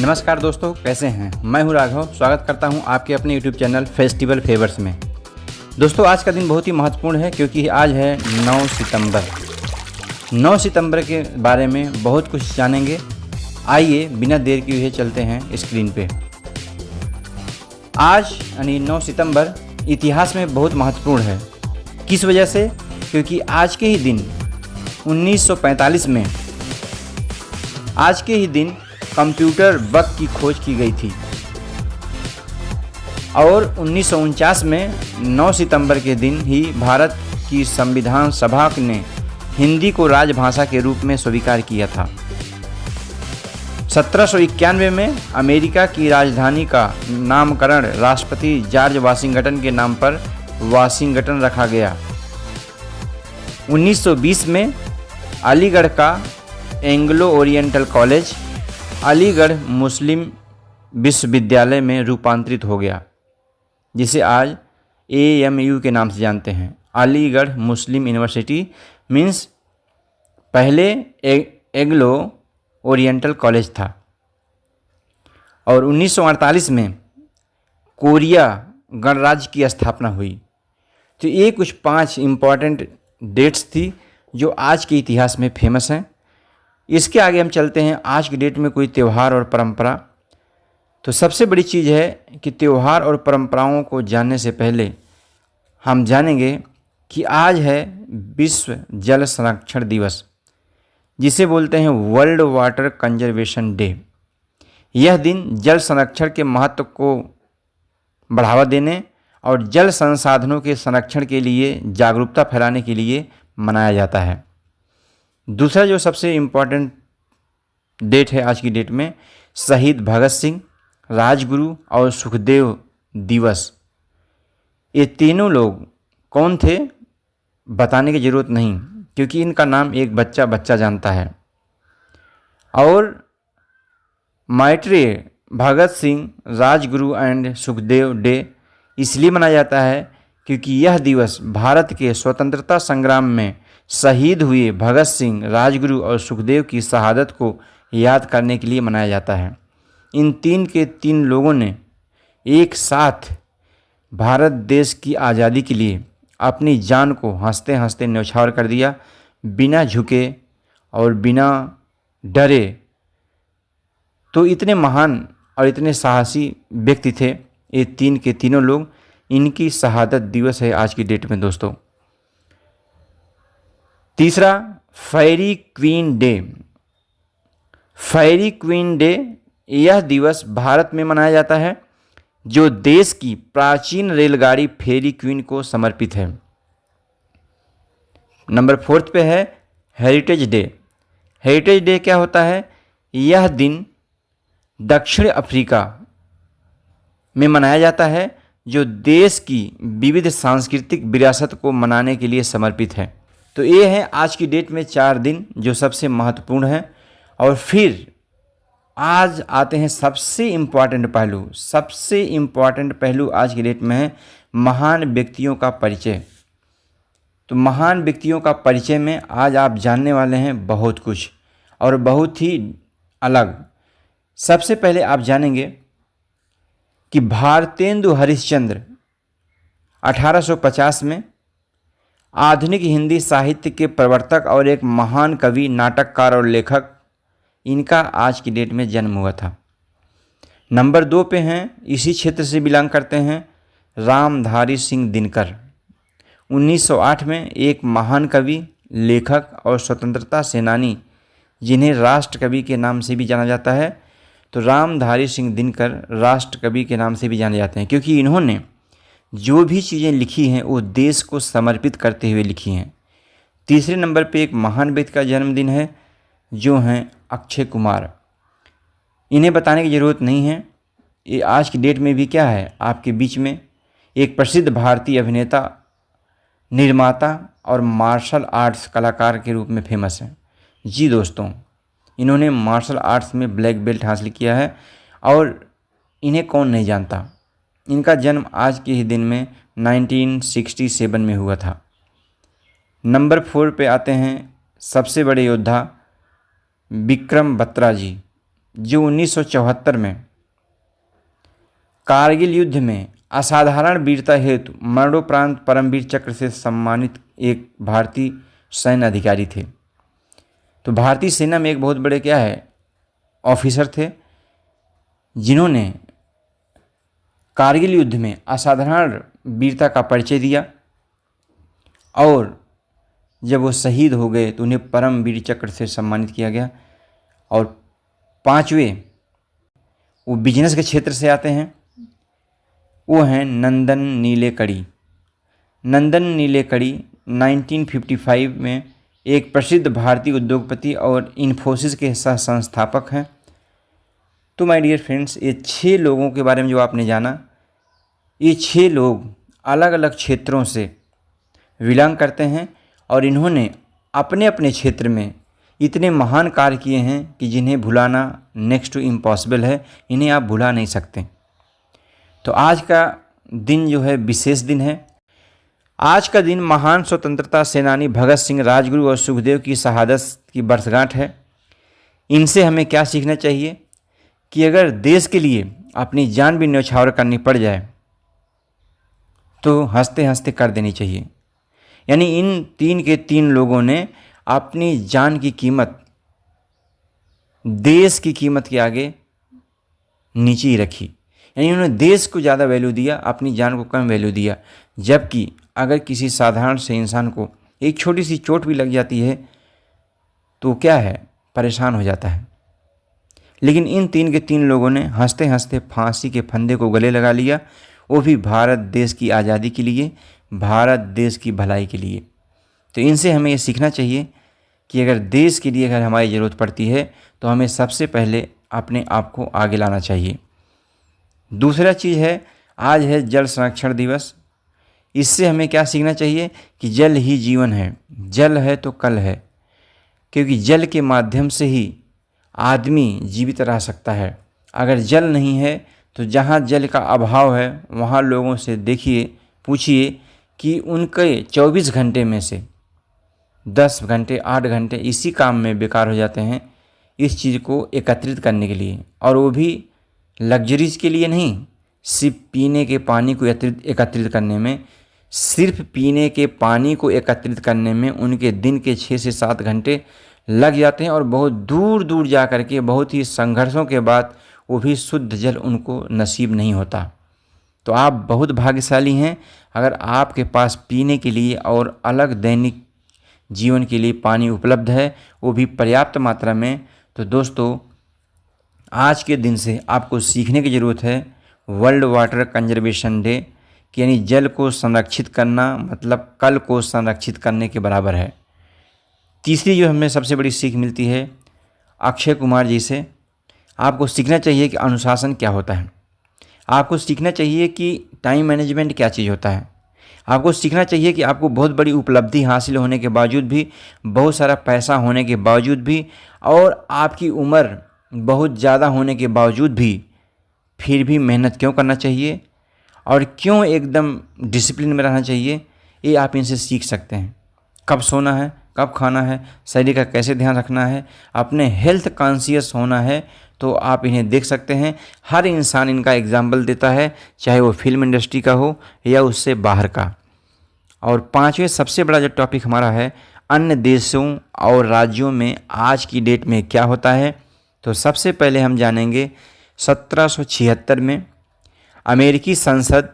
नमस्कार दोस्तों, कैसे हैं। मैं हूं राघव। स्वागत करता हूं आपके अपने YouTube चैनल फेस्टिवल फेवर्स में। दोस्तों, आज का दिन बहुत ही महत्वपूर्ण है क्योंकि आज है 9 सितंबर। 9 सितंबर के बारे में बहुत कुछ जानेंगे। आइए बिना देर किए हुए चलते हैं स्क्रीन पे। आज यानी 9 सितंबर इतिहास में बहुत महत्वपूर्ण है। किस वजह से? क्योंकि आज के ही दिन 1945 में आज के ही दिन कंप्यूटर बग की खोज की गई थी और 1949 में 9 सितंबर के दिन ही भारत की संविधान सभा ने हिंदी को राजभाषा के रूप में स्वीकार किया था। 1791 में अमेरिका की राजधानी का नामकरण राष्ट्रपति जॉर्ज वाशिंगटन के नाम पर वाशिंगटन रखा गया। 1920 में अलीगढ़ का एंग्लो ओरिएंटल कॉलेज अलीगढ़ मुस्लिम विश्वविद्यालय में रूपांतरित हो गया, जिसे आज AMU के नाम से जानते हैं। अलीगढ़ मुस्लिम यूनिवर्सिटी मीन्स पहले एंग्लो ओरिएंटल कॉलेज था। और 1948 में कोरिया गणराज्य की स्थापना हुई। तो ये कुछ 5 इम्पॉर्टेंट डेट्स थी जो आज के इतिहास में फेमस हैं। इसके आगे हम चलते हैं आज की डेट में कोई त्यौहार और परंपरा। तो सबसे बड़ी चीज़ है कि त्यौहार और परंपराओं को जानने से पहले हम जानेंगे कि आज है विश्व जल संरक्षण दिवस, जिसे बोलते हैं वर्ल्ड वाटर कंजर्वेशन डे। यह दिन जल संरक्षण के महत्व को बढ़ावा देने और जल संसाधनों के संरक्षण के लिए जागरूकता फैलाने के लिए मनाया जाता है। दूसरा जो सबसे इम्पॉर्टेंट डेट है आज की डेट में, शहीद भगत सिंह, राजगुरु और सुखदेव दिवस। ये तीनों लोग कौन थे बताने की ज़रूरत नहीं, क्योंकि इनका नाम एक बच्चा जानता है। और मैत्रेय, भगत सिंह, राजगुरु एंड सुखदेव डे इसलिए मनाया जाता है क्योंकि यह दिवस भारत के स्वतंत्रता संग्राम में शहीद हुए भगत सिंह, राजगुरु और सुखदेव की शहादत को याद करने के लिए मनाया जाता है। इन तीन लोगों ने एक साथ भारत देश की आज़ादी के लिए अपनी जान को हंसते हंसते न्यौछावर कर दिया, बिना झुके और बिना डरे। तो इतने महान और इतने साहसी व्यक्ति थे ये तीनों लोग। इनकी शहादत दिवस है आज की डेट में दोस्तों। तीसरा, फेरी क्वीन डे। फेरी क्वीन डे यह दिवस भारत में मनाया जाता है, जो देश की प्राचीन रेलगाड़ी फेरी क्वीन को समर्पित है। नंबर 4 पे है हेरिटेज डे। हेरिटेज डे क्या होता है? यह दिन दक्षिण अफ्रीका में मनाया जाता है, जो देश की विविध सांस्कृतिक विरासत को मनाने के लिए समर्पित है। तो ये हैं आज की डेट में 4 दिन जो सबसे महत्वपूर्ण हैं। और फिर आज आते हैं सबसे इम्पॉर्टेंट पहलू। सबसे इम्पॉर्टेंट पहलू आज की डेट में है महान व्यक्तियों का परिचय। तो महान व्यक्तियों का परिचय में आज आप जानने वाले हैं बहुत कुछ और बहुत ही अलग। सबसे पहले आप जानेंगे कि भारतेंदु हरिश्चंद्र 1850 में आधुनिक हिंदी साहित्य के प्रवर्तक और एक महान कवि, नाटककार और लेखक, इनका आज की डेट में जन्म हुआ था। नंबर 2 पे हैं, इसी क्षेत्र से बिलोंग करते हैं, रामधारी सिंह दिनकर। 1908 में एक महान कवि, लेखक और स्वतंत्रता सेनानी, जिन्हें राष्ट्र कवि के नाम से भी जाना जाता है। तो रामधारी सिंह दिनकर राष्ट्र कवि के नाम से भी जाने जाते हैं क्योंकि इन्होंने जो भी चीज़ें लिखी हैं वो देश को समर्पित करते हुए लिखी हैं। तीसरे नंबर पे एक महान व्यक्ति का जन्मदिन है, जो हैं अक्षय कुमार। इन्हें बताने की ज़रूरत नहीं है। ये आज की डेट में भी क्या है आपके बीच में एक प्रसिद्ध भारतीय अभिनेता, निर्माता और मार्शल आर्ट्स कलाकार के रूप में फेमस हैं। जी दोस्तों, इन्होंने मार्शल आर्ट्स में ब्लैक बेल्ट हासिल किया है और इन्हें कौन नहीं जानता। इनका जन्म आज के ही दिन में 1967 में हुआ था। नंबर 4 पे आते हैं सबसे बड़े योद्धा विक्रम बत्रा जी। जो 1974 में कारगिल युद्ध में असाधारण वीरता हेतु मरणोपरांत परमवीर चक्र से सम्मानित एक भारतीय सैन्य अधिकारी थे। तो भारतीय सेना में एक बहुत बड़े क्या है ऑफिसर थे, जिन्होंने कारगिल युद्ध में असाधारण वीरता का परिचय दिया, और जब वो शहीद हो गए तो उन्हें परमवीर चक्र से सम्मानित किया गया। और पांचवें वो बिजनेस के क्षेत्र से आते हैं, वो हैं नंदन नीलेकणी। नंदन नीलेकणी 1955 में एक प्रसिद्ध भारतीय उद्योगपति और इन्फोसिस के सह संस्थापक हैं। तो माय डियर फ्रेंड्स, ये 6 लोगों के बारे में जो आपने जाना, ये 6 लोग अलग अलग क्षेत्रों से बिलोंग करते हैं और इन्होंने अपने अपने क्षेत्र में इतने महान कार्य किए हैं कि जिन्हें भुलाना नेक्स्ट टू इम्पॉसिबल है, इन्हें आप भुला नहीं सकते। तो आज का दिन जो है विशेष दिन है। आज का दिन महान स्वतंत्रता सेनानी भगत सिंह, राजगुरु और सुखदेव की शहादत की वर्षगांठ है। इनसे हमें क्या सीखना चाहिए कि अगर देश के लिए अपनी जान भी न्यौछावर करनी पड़ जाए तो हंसते हंसते कर देनी चाहिए। यानी इन 3 के 3 लोगों ने अपनी जान की कीमत देश की कीमत के आगे नीचे ही रखी। यानी उन्होंने देश को ज़्यादा वैल्यू दिया, अपनी जान को कम वैल्यू दिया। जबकि अगर किसी साधारण से इंसान को एक छोटी सी चोट भी लग जाती है तो क्या है, परेशान हो जाता है। लेकिन इन 3 के 3 लोगों ने हंसते हंसते फांसी के फंदे को गले लगा लिया, वो भी भारत देश की आज़ादी के लिए, भारत देश की भलाई के लिए। तो इनसे हमें ये सीखना चाहिए कि अगर देश के लिए अगर हमारी ज़रूरत पड़ती है तो हमें सबसे पहले अपने आप को आगे लाना चाहिए। दूसरा चीज़ है, आज है जल संरक्षण दिवस। इससे हमें क्या सीखना चाहिए कि जल ही जीवन है, जल है तो कल है, क्योंकि जल के माध्यम से ही आदमी जीवित रह सकता है। अगर जल नहीं है तो जहाँ जल का अभाव है वहाँ लोगों से देखिए, पूछिए कि उनके 24 घंटे में से 10 घंटे 8 घंटे इसी काम में बेकार हो जाते हैं, इस चीज़ को एकत्रित करने के लिए, और वो भी लग्जरीज के लिए नहीं, सिर्फ पीने के पानी को एकत्रित करने में, सिर्फ पीने के पानी को एकत्रित करने में उनके दिन के 6 से 7 घंटे लग जाते हैं, और बहुत दूर दूर जा कर के बहुत ही संघर्षों के बाद वो भी शुद्ध जल उनको नसीब नहीं होता। तो आप बहुत भाग्यशाली हैं अगर आपके पास पीने के लिए और अलग दैनिक जीवन के लिए पानी उपलब्ध है, वो भी पर्याप्त मात्रा में। तो दोस्तों, आज के दिन से आपको सीखने की ज़रूरत है वर्ल्ड वाटर कंजर्वेशन डे, कि यानी जल को संरक्षित करना मतलब कल को संरक्षित करने के बराबर है। तीसरी जो हमें सबसे बड़ी सीख मिलती है अक्षय कुमार जी से, आपको सीखना चाहिए कि अनुशासन क्या होता है, आपको सीखना चाहिए कि टाइम मैनेजमेंट क्या चीज़ होता है, आपको सीखना चाहिए कि आपको बहुत बड़ी उपलब्धि हासिल होने के बावजूद भी, बहुत सारा पैसा होने के बावजूद भी, और आपकी उम्र बहुत ज़्यादा होने के बावजूद भी फिर भी मेहनत क्यों करना चाहिए और क्यों एकदम डिसिप्लिन में रहना चाहिए, ये आप इनसे सीख सकते हैं। कब सोना है, कब खाना है, शरीर का कैसे ध्यान रखना है, अपने हेल्थ कॉन्शियस होना है, तो आप इन्हें देख सकते हैं। हर इंसान इनका एग्जाम्पल देता है, चाहे वो फिल्म इंडस्ट्री का हो या उससे बाहर का। और 5वें सबसे बड़ा जो टॉपिक हमारा है, अन्य देशों और राज्यों में आज की डेट में क्या होता है। तो सबसे पहले हम जानेंगे 1776 में अमेरिकी संसद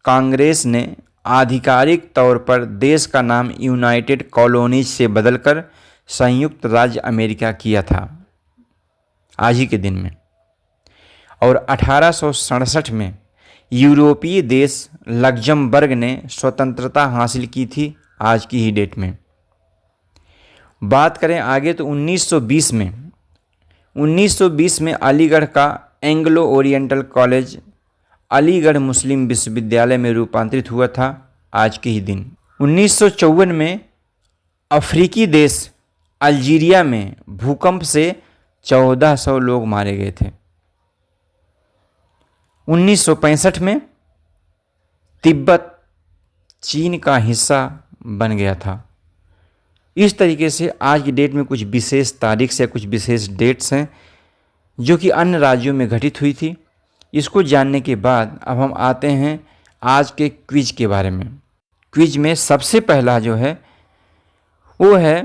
कांग्रेस ने आधिकारिक तौर पर देश का नाम यूनाइटेड कॉलोनीज से बदलकर संयुक्त राज्य अमेरिका किया था आज ही के दिन में। और 1867 में यूरोपीय देश लग्जमबर्ग ने स्वतंत्रता हासिल की थी आज की ही डेट में। बात करें आगे तो 1920 में अलीगढ़ का एंग्लो ओरिएंटल कॉलेज अलीगढ़ मुस्लिम विश्वविद्यालय में रूपांतरित हुआ था आज के ही दिन। 1954 में अफ्रीकी देश अल्जीरिया में भूकंप से 1400 लोग मारे गए थे। 1965 में तिब्बत चीन का हिस्सा बन गया था। इस तरीके से आज की डेट में कुछ विशेष तारीख से कुछ विशेष डेट्स हैं जो कि अन्य राज्यों में घटित हुई थी। इसको जानने के बाद अब हम आते हैं आज के क्विज के बारे में। क्विज में सबसे पहला जो है वो है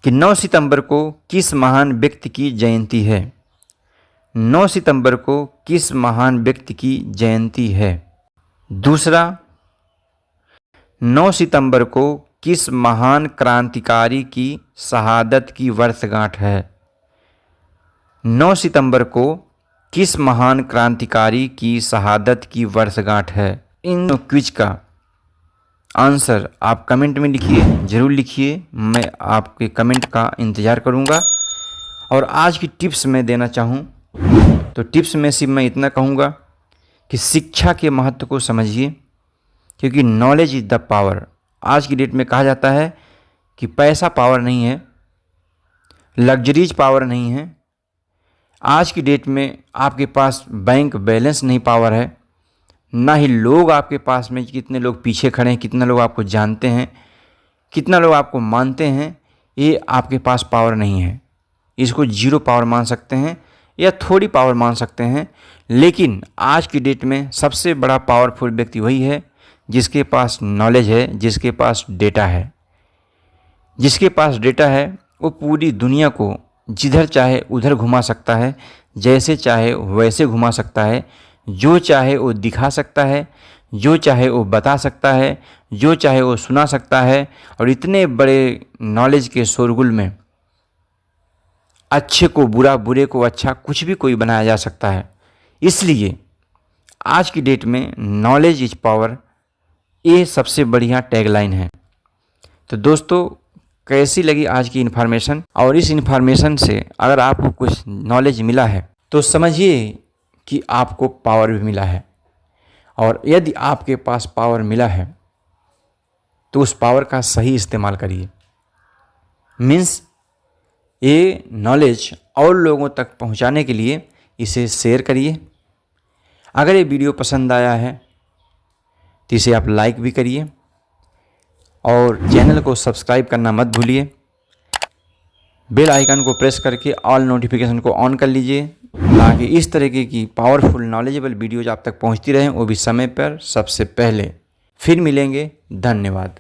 कि 9 सितंबर को किस महान व्यक्ति की जयंती है। 9 सितंबर को किस महान व्यक्ति की जयंती है। दूसरा, 9 सितंबर को किस महान क्रांतिकारी की शहादत की वर्षगांठ है। 9 सितंबर को किस महान क्रांतिकारी की शहादत की वर्षगांठ है। इन क्विज का आंसर आप कमेंट में लिखिए, ज़रूर लिखिए, मैं आपके कमेंट का इंतज़ार करूंगा। और आज की टिप्स मैं देना चाहूँ तो टिप्स में सिर्फ मैं इतना कहूँगा कि शिक्षा के महत्व को समझिए, क्योंकि नॉलेज इज़ द पावर। आज की डेट में कहा जाता है कि पैसा पावर नहीं है, लग्जरीज पावर नहीं है। आज की डेट में आपके पास बैंक बैलेंस नहीं पावर है, ना ही लोग आपके पास में कितने लोग पीछे खड़े हैं, कितना लोग आपको जानते हैं, कितना लोग आपको मानते हैं, ये आपके पास पावर नहीं है। इसको जीरो पावर मान सकते हैं या थोड़ी पावर मान सकते हैं, लेकिन आज की डेट में सबसे बड़ा पावरफुल व्यक्ति वही है जिसके पास नॉलेज है, जिसके पास डेटा है। जिसके पास डेटा है वो पूरी दुनिया को जिधर चाहे उधर घुमा सकता है, जैसे चाहे वैसे घुमा सकता है, जो चाहे वो दिखा सकता है, जो चाहे वो बता सकता है, जो चाहे वो सुना सकता है। और इतने बड़े नॉलेज के शोरगुल में अच्छे को बुरा, बुरे को अच्छा, कुछ भी कोई बनाया जा सकता है। इसलिए आज की डेट में नॉलेज इज पावर, ये सबसे बढ़िया टैगलाइन है। तो दोस्तों, कैसी लगी आज की इन्फॉर्मेशन? और इस इन्फॉर्मेशन से अगर आपको कुछ नॉलेज मिला है तो समझिए कि आपको पावर भी मिला है। और यदि आपके पास पावर मिला है तो उस पावर का सही इस्तेमाल करिए। मीन्स ये नॉलेज और लोगों तक पहुंचाने के लिए इसे शेयर करिए। अगर ये वीडियो पसंद आया है तो इसे आप लाइक भी करिए और चैनल को सब्सक्राइब करना मत भूलिए। बेल आइकन को प्रेस करके ऑल नोटिफिकेशन को ऑन कर लीजिए, ताकि इस तरीके की पावरफुल नॉलेजेबल वीडियोज आप तक पहुंचती रहें, वो भी समय पर सबसे पहले। फिर मिलेंगे, धन्यवाद।